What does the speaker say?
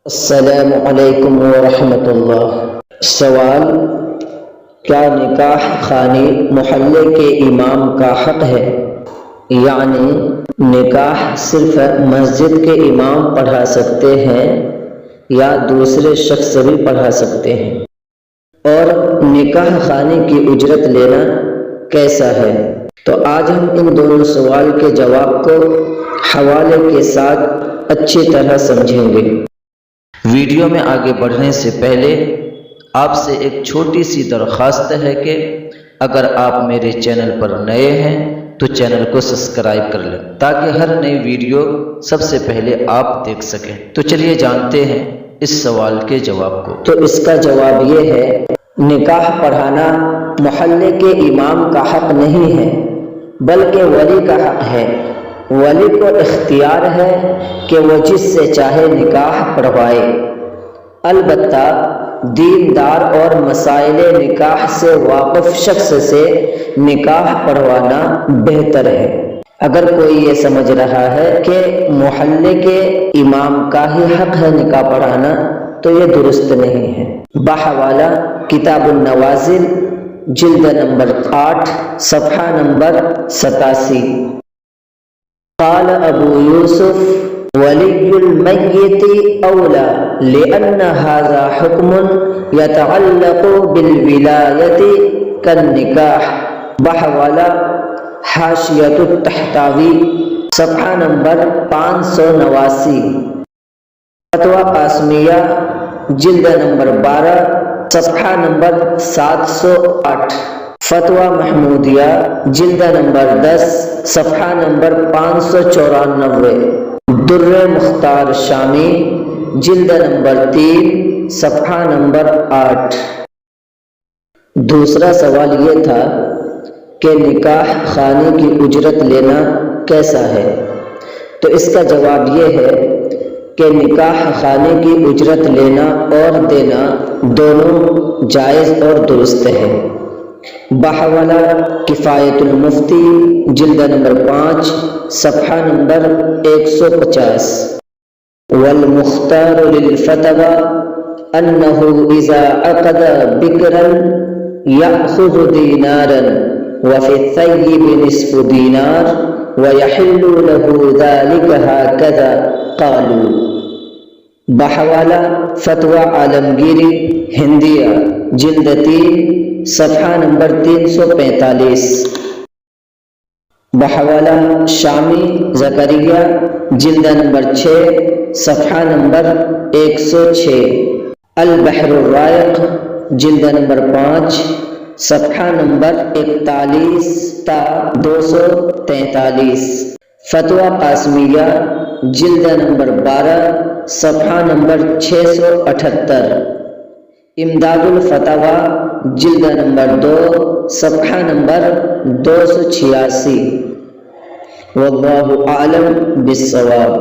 السلام علیکم ورحمۃ اللہ۔ سوال: کیا نکاح خوانی محلے کے امام کا حق ہے؟ یعنی نکاح صرف مسجد کے امام پڑھا سکتے ہیں یا دوسرے شخص بھی پڑھا سکتے ہیں؟ اور نکاح خوانی کی اجرت لینا کیسا ہے؟ تو آج ہم ان دونوں سوال کے جواب کو حوالے کے ساتھ اچھی طرح سمجھیں گے۔ ویڈیو میں آگے بڑھنے سے پہلے آپ سے ایک چھوٹی سی درخواست ہے کہ اگر آپ میرے چینل پر نئے ہیں تو چینل کو سبسکرائب کر لیں تاکہ ہر نئی ویڈیو سب سے پہلے آپ دیکھ سکیں۔ تو چلیے جانتے ہیں اس سوال کے جواب کو۔ تو اس کا جواب یہ ہے، نکاح پڑھانا محلے کے امام کا حق نہیں ہے بلکہ ولی کا حق ہے۔ ولی کو اختیار ہے کہ وہ جس سے چاہے نکاح پڑھوائے، البتہ دیندار اور مسائل نکاح سے واقف شخص سے نکاح پڑھوانا بہتر ہے۔ اگر کوئی یہ سمجھ رہا ہے کہ محلے کے امام کا ہی حق ہے نکاح پڑھانا تو یہ درست نہیں ہے۔ بحوالہ کتاب النوازل جلد نمبر 8 صفحہ نمبر 87۔ قال ابو یوسف ولی المیت اولا لأن هذا حکم یتعلق بالولایت کالنکاح۔ بحوالہ حاشیۃ التحتاوی صفحہ نمبر 589۔ فتویٰ قاسمیہ جلد نمبر 12 صفحہ نمبر 708۔ فتویٰ محمودیہ جلد نمبر 10 صفحہ نمبر 594۔ در مختار شامی جلد نمبر 3 صفحہ نمبر 8۔ دوسرا سوال یہ تھا کہ نکاح خوانی کی اجرت لینا کیسا ہے؟ تو اس کا جواب یہ ہے کہ نکاح خوانی کی اجرت لینا اور دینا دونوں جائز اور درست ہے۔ بحوالہ کفایت المفتی جلد نمبر 5 صفحہ نمبر 150۔ والمختار للفتوى انه اذا عقد بکرا یأخذ دینارا وفي الثیب نصف دینار ويحل له ذلك هكذا قالوا۔ بحوالہ فتویٰ عالمگیری ہندیہ جلد 3 صفحہ نمبر 345۔ بحوالہ شامی زکریہ جلد نمبر 6 صفحہ نمبر 106۔ البحر الرائق جلد نمبر 5 صفحہ نمبر 41 تا 243۔ فتویٰ قاسمیہ جلد نمبر 12 صفحہ نمبر 678۔ امداد الفتاویٰ جلد نمبر 2 صفحہ نمبر 286۔ واللہ اعلم بالصواب۔